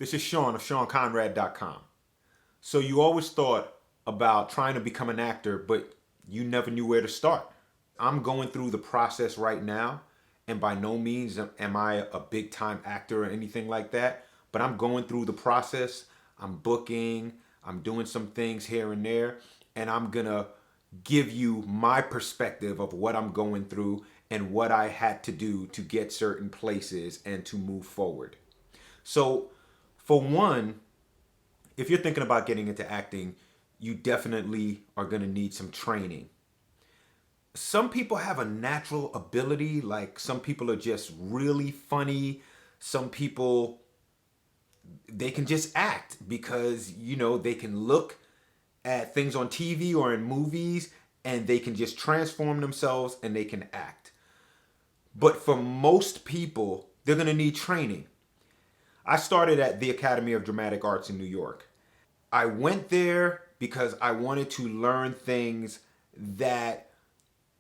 This is Shawn of ShawnConrad.com. So you always thought about trying to become an actor, but you never knew where to start. I'm going through the process right now, and by no means am I a big time actor or anything like that, but I'm going through the process. I'm booking, I'm doing some things here and there, and I'm gonna give you my perspective of what I'm going through and what I had to do to get certain places and to move forward. So, for one, if you're thinking about getting into acting, you definitely are going to need some training. Some people have a natural ability, like some people are just really funny. Some people, they can just act because, they can look at things on TV or in movies and they can just transform themselves and they can act. But for most people, they're going to need training. I started at the Academy of Dramatic Arts in New York. I went there because I wanted to learn things that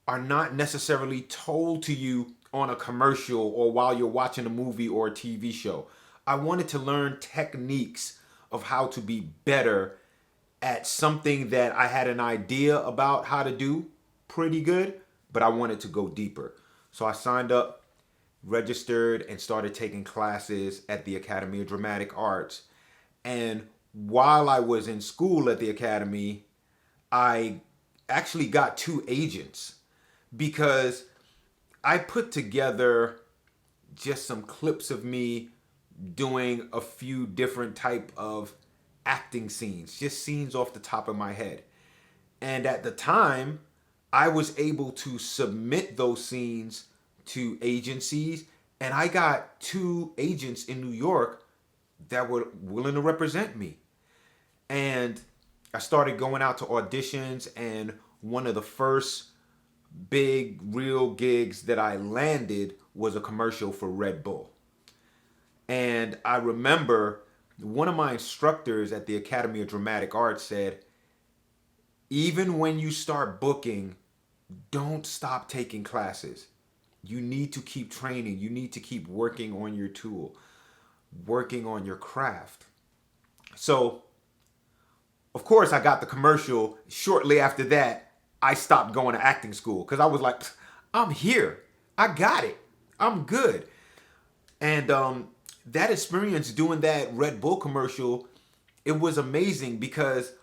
are not necessarily told to you on a commercial or while you're watching a movie or a TV show. I wanted to learn techniques of how to be better at something that I had an idea about how to do pretty good, but I wanted to go deeper. So I signed up, registered, and started taking classes at the Academy of Dramatic Arts. And while I was in school at the Academy, I actually got two agents because I put together just some clips of me doing a few different type of acting scenes, just scenes off the top of my head. And at the time, I was able to submit those scenes to agencies, and I got two agents in New York that were willing to represent me. And I started going out to auditions, and one of the first big real gigs that I landed was a commercial for Red Bull. And I remember one of my instructors at the Academy of Dramatic Arts said, even when you start booking, don't stop taking classes. You need to keep training. You need to keep working on your tool, working on your craft. So, of course, I got the commercial. Shortly after that, I stopped going to acting school because I was like, I'm here. I got it. I'm good. And that experience doing that Red Bull commercial, it was amazing because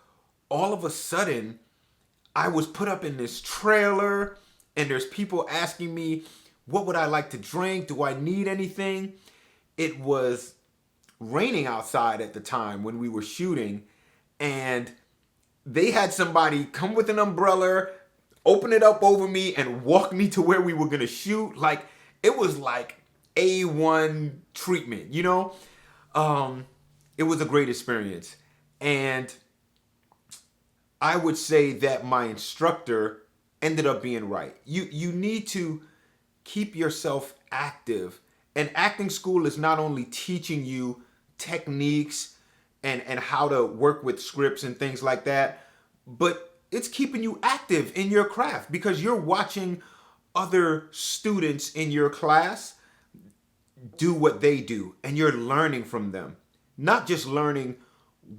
all of a sudden I was put up in this trailer and there's people asking me, what would I like to drink? Do I need anything? It was raining outside at the time when we were shooting, and they had somebody come with an umbrella, open it up over me, and walk me to where we were going to shoot. Like, it was like A1 treatment, It was a great experience. And I would say that my instructor ended up being right. You need to keep yourself active. And acting school is not only teaching you techniques and how to work with scripts and things like that, but it's keeping you active in your craft because you're watching other students in your class do what they do and you're learning from them. Not just learning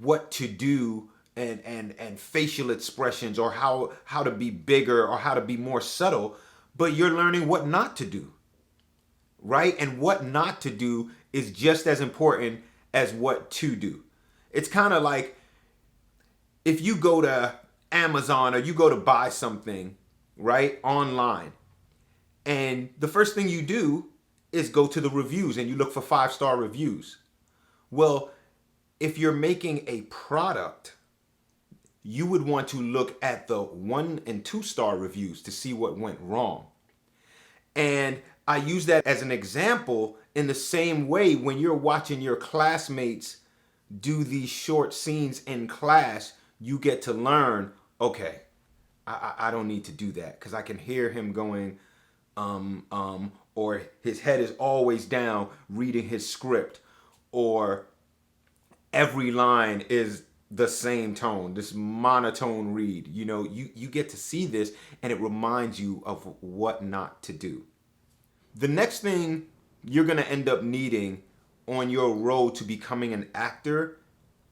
what to do and facial expressions or how to be bigger or how to be more subtle, but you're learning what not to do, right? And what not to do is just as important as what to do. It's kind of like if you go to Amazon or you go to buy something, right, online, and the first thing you do is go to the reviews and you look for 5-star reviews. Well, if you're making a product, you would want to look at the 1 and 2-star reviews to see what went wrong. And I use that as an example in the same way when you're watching your classmates do these short scenes in class, you get to learn, okay, I don't need to do that because I can hear him going, or his head is always down reading his script, or every line is the same tone, this monotone read. You get to see this and it reminds you of what not to do. The next thing you're going to end up needing on your road to becoming an actor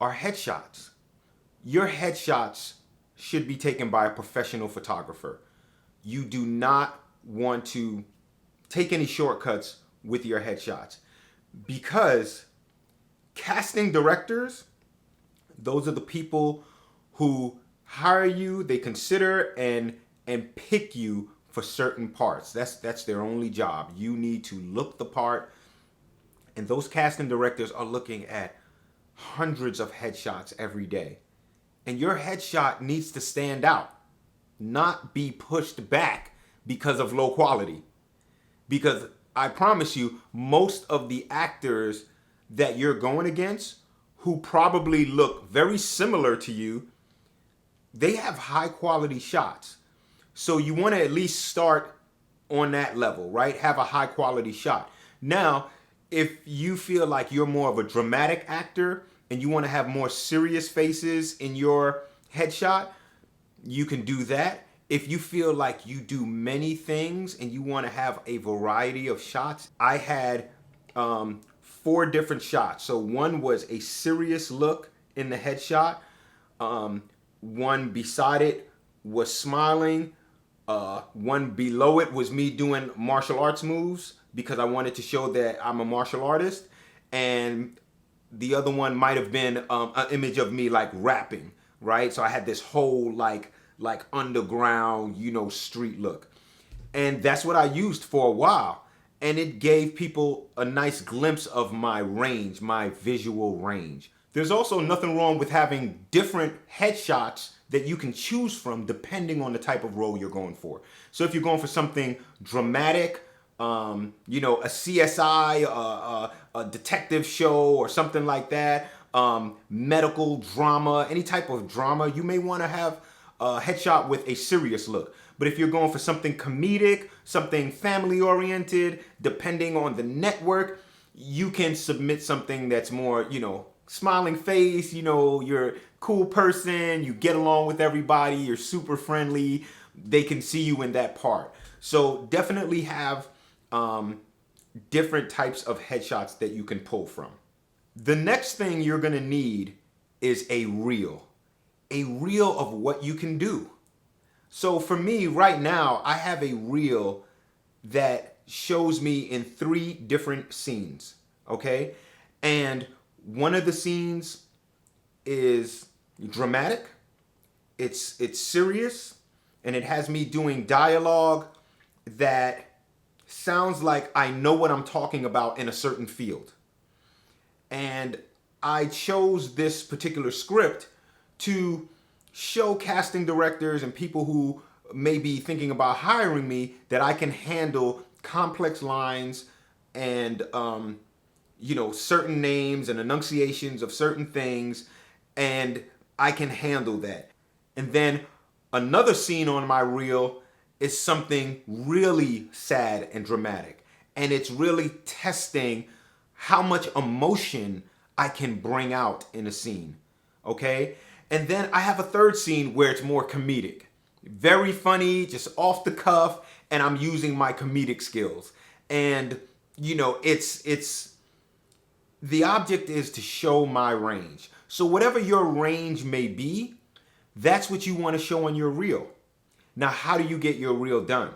are headshots. Your headshots should be taken by a professional photographer. You do not want to take any shortcuts with your headshots, because casting directors, those are the people who hire you, they consider and pick you for certain parts. That's their only job. You need to look the part, and those casting directors are looking at hundreds of headshots every day. And your headshot needs to stand out, not be pushed back because of low quality. Because I promise you, most of the actors that you're going against, who probably look very similar to you, they have high quality shots. So you want to at least start on that level, right? Have a high quality shot. Now, if you feel like you're more of a dramatic actor and you want to have more serious faces in your headshot, you can do that. If you feel like you do many things and you want to have a variety of shots, I had 4 different shots. So one was a serious look in the headshot. One beside it was smiling. One below it was me doing martial arts moves because I wanted to show that I'm a martial artist. And the other one might have been an image of me like rapping, right? So I had this whole like underground, street look. And that's what I used for a while. And it gave people a nice glimpse of my range, my visual range. There's also nothing wrong with having different headshots that you can choose from depending on the type of role you're going for. So if you're going for something dramatic, a CSI, a detective show or something like that, medical drama, any type of drama, you may want to have a headshot with a serious look. But if you're going for something comedic, something family oriented, depending on the network, you can submit something that's more, smiling face, you're a cool person, you get along with everybody, you're super friendly, they can see you in that part. So definitely have different types of headshots that you can pull from. The next thing you're gonna need is a reel of what you can do. So for me right now, I have a reel that shows me in 3 different scenes, okay? And one of the scenes is dramatic, it's serious, and it has me doing dialogue that sounds like I know what I'm talking about in a certain field. And I chose this particular script to show casting directors and people who may be thinking about hiring me that I can handle complex lines and certain names and enunciations of certain things, and I can handle that. And then another scene on my reel is something really sad and dramatic, and it's really testing how much emotion I can bring out in a scene, okay? And then I have a third scene where it's more comedic, very funny, just off the cuff, and I'm using my comedic skills. And it's the object is to show my range. So whatever your range may be, that's what you want to show on your reel. Now, how do you get your reel done?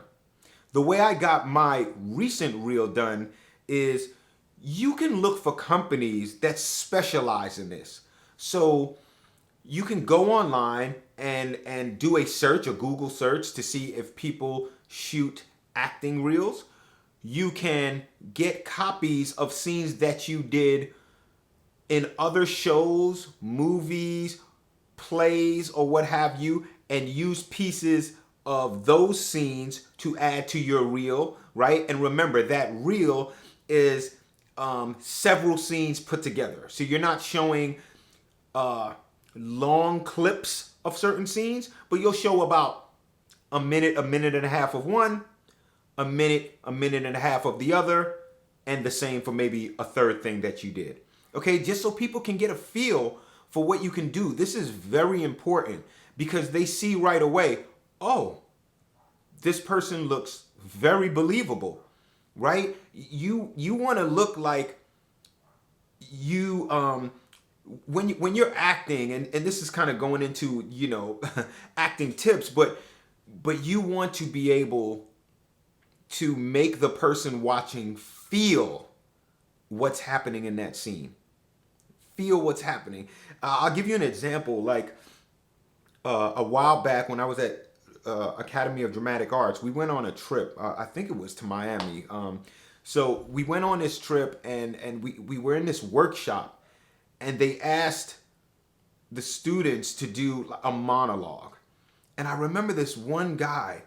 The way I got my recent reel done is you can look for companies that specialize in this. So you can go online and do a search, a Google search, to see if people shoot acting reels. You can get copies of scenes that you did in other shows, movies, plays, or what have you, and use pieces of those scenes to add to your reel, right? And remember, that reel is several scenes put together. So you're not showing long clips of certain scenes, but you'll show about a minute and a half of one, a minute and a half of the other, and the same for maybe a third thing that you did. Okay, just so people can get a feel for what you can do. This is very important because they see right away, oh, this person looks very believable, right? You want to look like you when you're acting, and this is kind of going into, acting tips, but you want to be able to make the person watching feel what's happening in that scene. Feel what's happening. I'll give you an example. Like a while back when I was at Academy of Dramatic Arts, we went on a trip. I think it was to Miami. So we went on this trip, and we were in this workshop, and they asked the students to do a monologue. And I remember this one guy,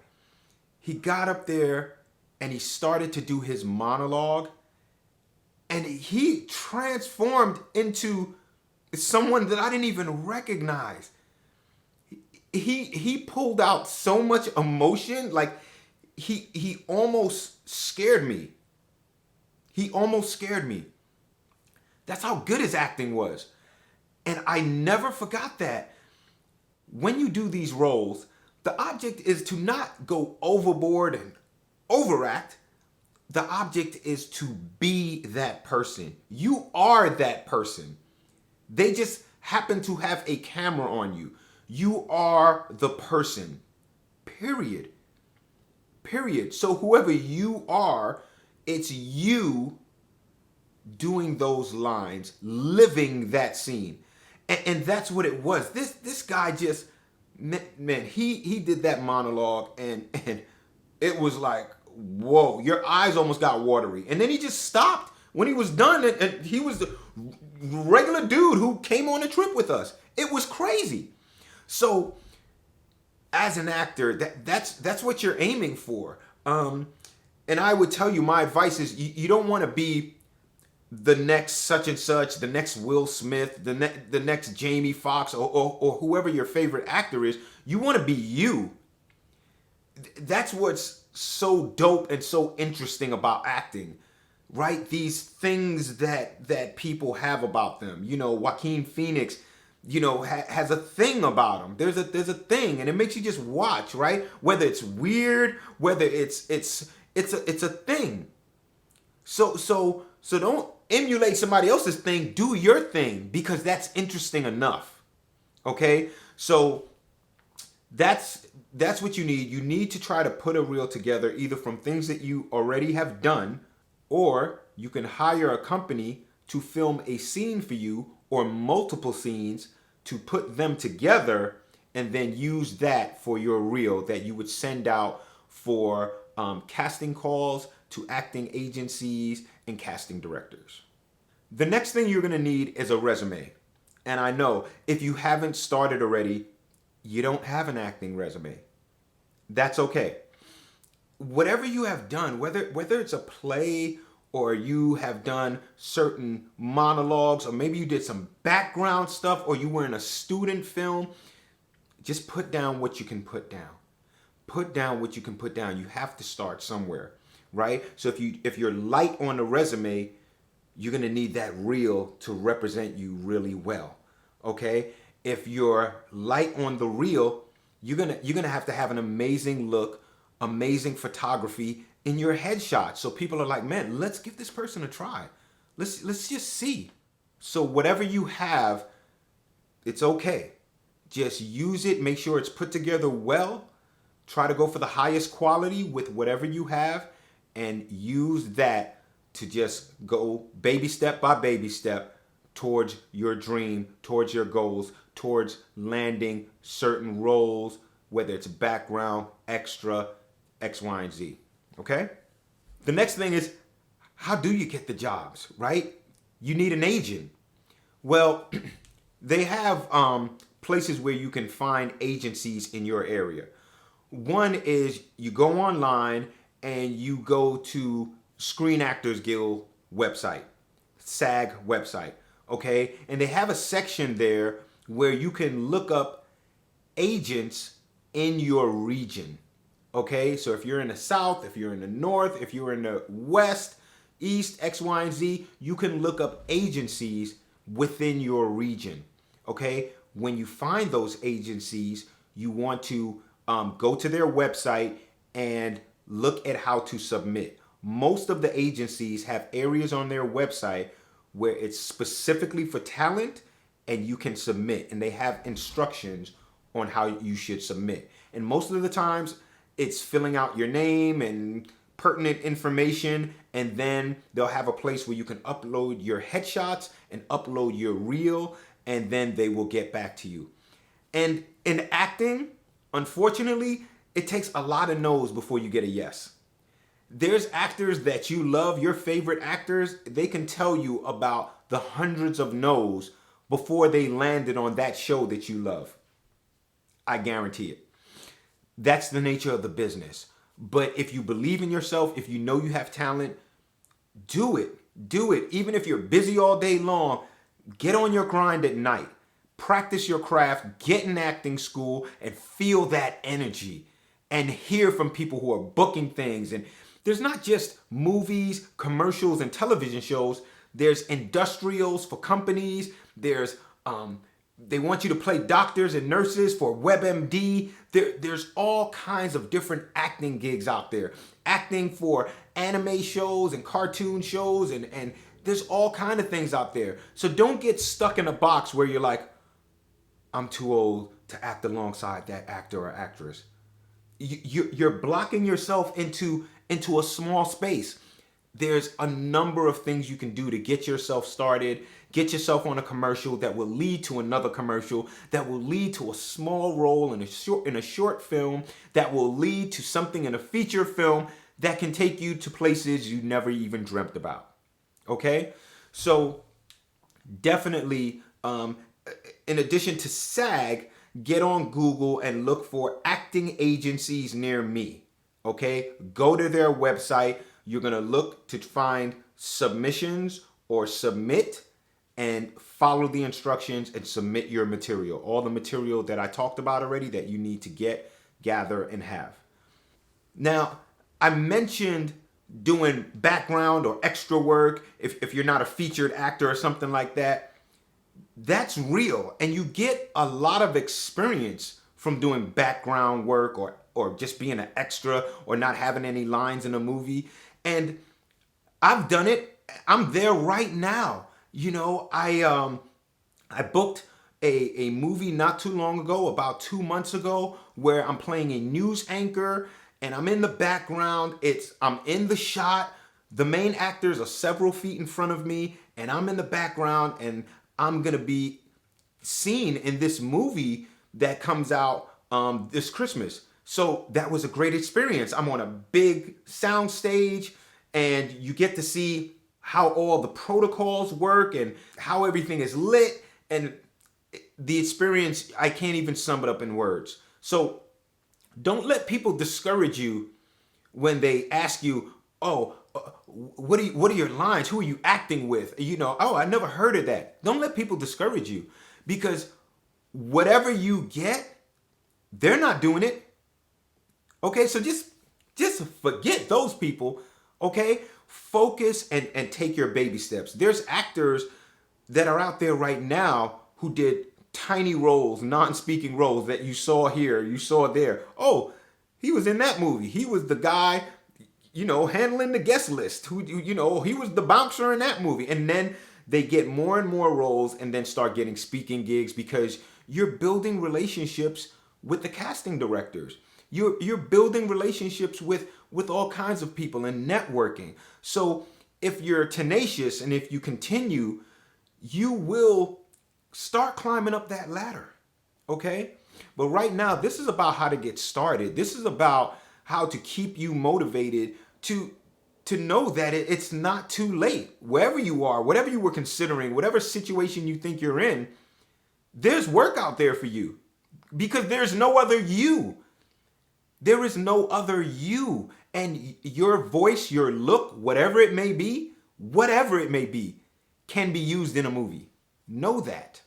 he got up there and he started to do his monologue, and he transformed into someone that I didn't even recognize. He pulled out so much emotion, like he almost scared me. He almost scared me. That's how good his acting was. And I never forgot that. When you do these roles, the object is to not go overboard and overact. The object is to be that person. You are that person. They just happen to have a camera on you. You are the person. Period. Period. So whoever you are, it's you doing those lines, living that scene. And that's what it was. This guy just, man, he did that monologue, and it was like, whoa, your eyes almost got watery. And then he just stopped when he was done, and he was the regular dude who came on a trip with us. It was crazy. So as an actor, that's what you're aiming for. And I would tell you, my advice is you don't want to be the next such and such, the next Will Smith, the next Jamie Foxx, or whoever your favorite actor is. You want to be you. That's what's so dope and so interesting about acting, right? These things that people have about them. Joaquin Phoenix, has a thing about him. There's a thing, and it makes you just watch, right? Whether it's weird, whether it's a thing. So don't emulate somebody else's thing. Do your thing, because that's interesting enough. Okay? So that's what you need. You need to try to put a reel together, either from things that you already have done, or you can hire a company to film a scene for you, or multiple scenes, to put them together and then use that for your reel that you would send out for casting calls to acting agencies and casting directors. The next thing you're going to need is a resume. And I know if you haven't started already, you don't have an acting resume. That's okay. Whatever you have done, whether it's a play, or you have done certain monologues, or maybe you did some background stuff, or you were in a student film, just put down what you can put down. Put down what you can put down. You have to start somewhere, right? So if you're light on the resume, you're gonna need that reel to represent you really well, okay? If you're light on the reel, you're gonna have to have an amazing look, amazing photography in your headshot. So people are like, man, let's give this person a try. Let's just see. So whatever you have, it's okay. Just use it. Make sure it's put together well. Try to go for the highest quality with whatever you have, and use that to just go baby step by baby step towards your dream, towards your goals, towards landing certain roles, whether it's background, extra, X, Y, and Z. Okay? The next thing is, how do you get the jobs, right? You need an agent. Well, they have places where you can find agencies in your area. One is you go online and you go to Screen Actors Guild website, SAG website, okay? And they have a section there where you can look up agents in your region, okay? So if you're in the South, if you're in the North, if you're in the West, East, X, Y, and Z, you can look up agencies within your region, okay? When you find those agencies, you want to go to their website and look at how to submit. Most of the agencies have areas on their website where it's specifically for talent and you can submit, and they have instructions on how you should submit. And most of the times it's filling out your name and pertinent information, and then they'll have a place where you can upload your headshots and upload your reel, and then they will get back to you. And in acting, unfortunately, it takes a lot of no's before you get a yes. There's actors that you love, your favorite actors, they can tell you about the hundreds of no's before they landed on that show that you love. I guarantee it. That's the nature of the business. But if you believe in yourself, if you know you have talent, do it. Do it. Even if you're busy all day long, get on your grind at night. Practice your craft, get in acting school, and feel that energy. And hear from people who are booking things. And there's not just movies, commercials, and television shows. There's industrials for companies. There's they want you to play doctors and nurses for WebMD. There's all kinds of different acting gigs out there. Acting for anime shows and cartoon shows, and there's all kinds of things out there. So don't get stuck in a box where you're like, I'm too old to act alongside that actor or actress. You're blocking yourself into a small space. There's a number of things you can do to get yourself started, get yourself on a commercial that will lead to another commercial, that will lead to a small role in a short film, that will lead to something in a feature film that can take you to places you never even dreamt about. Okay? So definitely, in addition to SAG, get on Google and look for acting agencies near me. Okay? Go to their website. You're going to look to find submissions or submit, and follow the instructions and submit your material. All the material that I talked about already that you need to get, gather, and have. Now, I mentioned doing background or extra work if you're not a featured actor or something like that. That's real, and you get a lot of experience from doing background work or just being an extra or not having any lines in a movie. And I've done it. I'm there right now. You know, I booked a movie not too long ago, about 2 months ago, where I'm playing a news anchor and I'm in the background. I'm in the shot. The main actors are several feet in front of me, and I'm in the background, and I'm gonna be seen in this movie that comes out this Christmas. So that was a great experience. I'm on a big sound stage, and you get to see how all the protocols work and how everything is lit. And the experience, I can't even sum it up in words. So don't let people discourage you when they ask you, oh, what are your lines? Who are you acting with? You know, oh, I never heard of that. Don't let people discourage you, because whatever you get, they're not doing it. Okay, so just forget those people, okay? Focus and take your baby steps. There's actors that are out there right now who did tiny roles, non-speaking roles that you saw here, you saw there. Oh, he was in that movie. He was the guy, you know, handling the guest list. Who, you know, he was the bouncer in that movie. And then they get more and more roles and then start getting speaking gigs because you're building relationships with the casting directors. You're building relationships with all kinds of people and networking. So if you're tenacious and if you continue, you will start climbing up that ladder. Okay? But right now, this is about how to get started. This is about how to keep you motivated to know that it's not too late. Wherever you are, whatever you were considering, whatever situation you think you're in, there's work out there for you, because there's no other you. There is no other you. And your voice, your look, whatever it may be, can be used in a movie. Know that.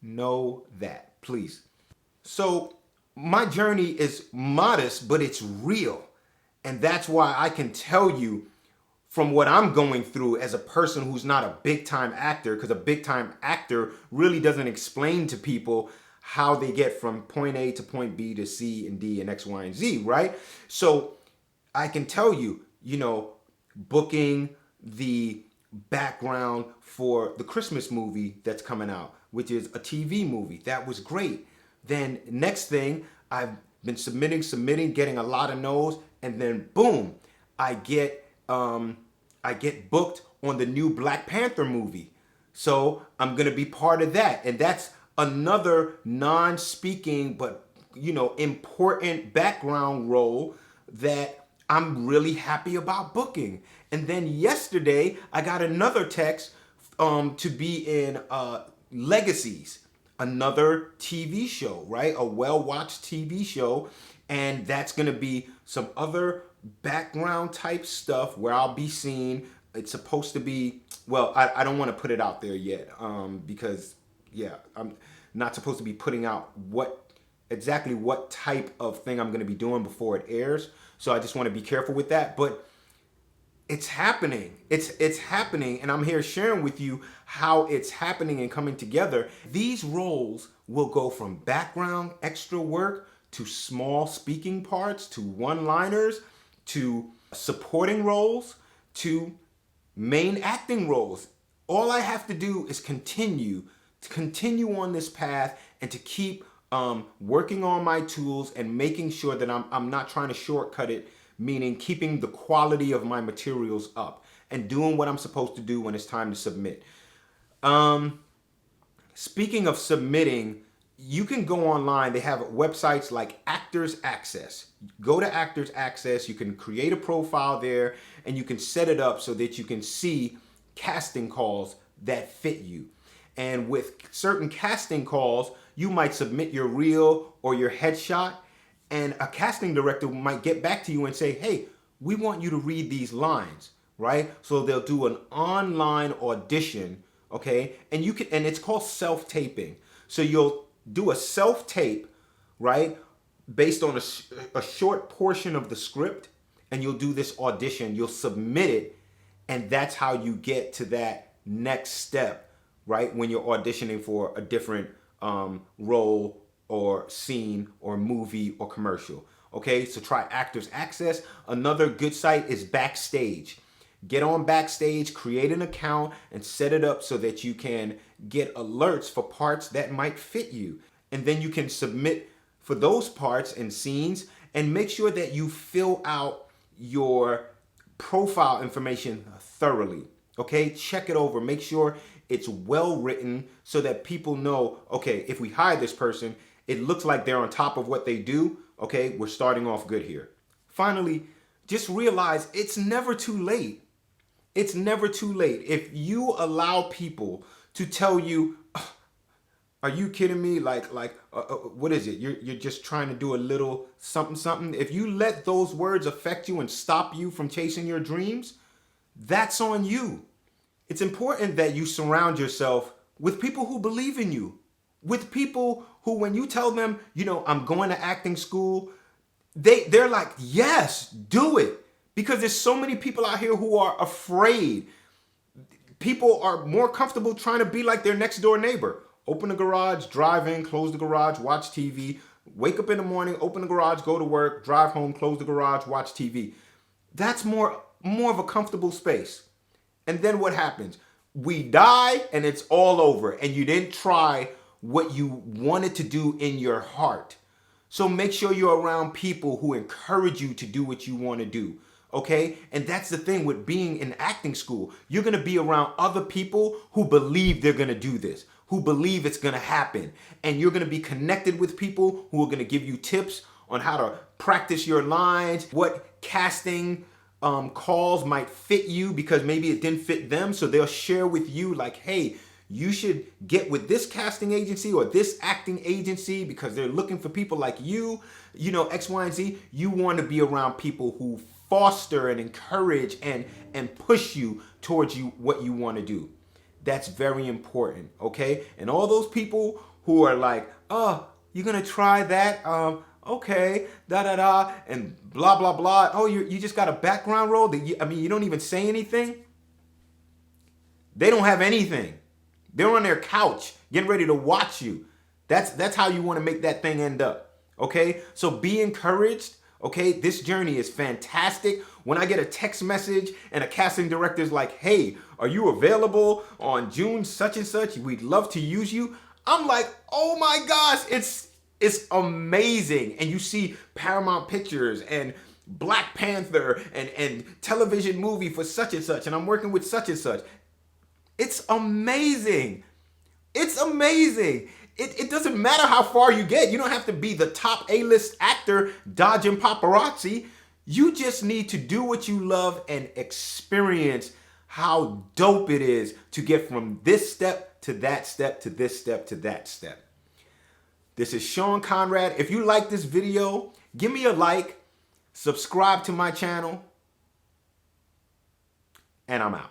Know that, please. So my journey is modest, but it's real. And that's why I can tell you from what I'm going through as a person who's not a big time actor, because a big time actor really doesn't explain to people how they get from point A to point B to C and D and X, Y, and Z, right? So I can tell you, you know, booking the background for the Christmas movie that's coming out, which is a TV movie. That was great. Then next thing, I've been submitting, getting a lot of no's, and then boom, I get booked on the new Black Panther movie. So I'm gonna be part of that, and that's another non-speaking but important background role that I'm really happy about booking. And then yesterday I got another text to be in Legacies, another TV show, right? A well-watched TV show, and that's gonna be some other background type stuff where I'll be seen. It's supposed to be, well, I don't want to put it out there yet, because I'm not supposed to be putting out exactly what type of thing I'm going to be doing before it airs. So I just want to be careful with that. But it's happening. It's happening, and I'm here sharing with you how it's happening and coming together. These roles will go from background extra work to small speaking parts to one-liners to supporting roles to main acting roles. All I have to do is continue on this path and to keep working on my tools and making sure that I'm not trying to shortcut it, meaning keeping the quality of my materials up and doing what I'm supposed to do when it's time to submit. Speaking of submitting, you can go online. They have websites like Actors Access. Go to Actors Access. You can create a profile there and you can set it up so that you can see casting calls that fit you. And with certain casting calls, you might submit your reel or your headshot, and a casting director might get back to you and say, hey, we want you to read these lines, right? So they'll do an online audition, okay? And it's called self-taping. So you'll do a self-tape, right, based on a short portion of the script, and you'll do this audition. You'll submit it, and that's how you get to that next step, right, when you're auditioning for a different role or scene or movie or commercial. Okay, so try Actors Access. Another good site is Backstage. Get on Backstage, create an account, and set it up so that you can get alerts for parts that might fit you. And then you can submit for those parts and scenes, and make sure that you fill out your profile information thoroughly. Okay, check it over. Make sure it's well written so that people know, okay, if we hire this person, it looks like they're on top of what they do. Okay, we're starting off good here. Finally, just realize it's never too late. It's never too late. If you allow people to tell you, are you kidding me? What is it? You're just trying to do a little something. If you let those words affect you and stop you from chasing your dreams, that's on you. It's important that you surround yourself with people who believe in you, with people who, when you tell them, I'm going to acting school, they're like, yes, do it. Because there's so many people out here who are afraid. People are more comfortable trying to be like their next door neighbor. Open the garage, drive in, close the garage, watch TV, wake up in the morning, open the garage, go to work, drive home, close the garage, watch TV. That's more of a comfortable space. And then what happens? We die and it's all over, and you didn't try what you wanted to do in your heart. So make sure you're around people who encourage you to do what you want to do. Okay? And that's the thing with being in acting school. You're going to be around other people who believe they're going to do this, who believe it's going to happen. And you're going to be connected with people who are going to give you tips on how to practice your lines, what casting calls might fit you because maybe it didn't fit them. So they'll share with you like, hey, you should get with this casting agency or this acting agency because they're looking for people like you, X, Y, and Z. You want to be around people who foster and encourage and push you towards what you want to do. That's very important, okay? And all those people who are like, oh, you're going to try that? Okay, da-da-da, and blah, blah, blah. Oh, you just got a background role? That you don't even say anything? They don't have anything. They're on their couch getting ready to watch you. That's how you want to make that thing end up, okay? So be encouraged, okay? This journey is fantastic. When I get a text message and a casting director's like, hey, are you available on June such and such? We'd love to use you. I'm like, oh my gosh, it's amazing. And you see Paramount Pictures and Black Panther and television movie for such and such, and I'm working with such and such. It's amazing. It's amazing. It doesn't matter how far you get. You don't have to be the top A-list actor dodging paparazzi. You just need to do what you love and experience how dope it is to get from this step to that step to this step to that step. This is Shawn Conrad. If you like this video, give me a like, subscribe to my channel, and I'm out.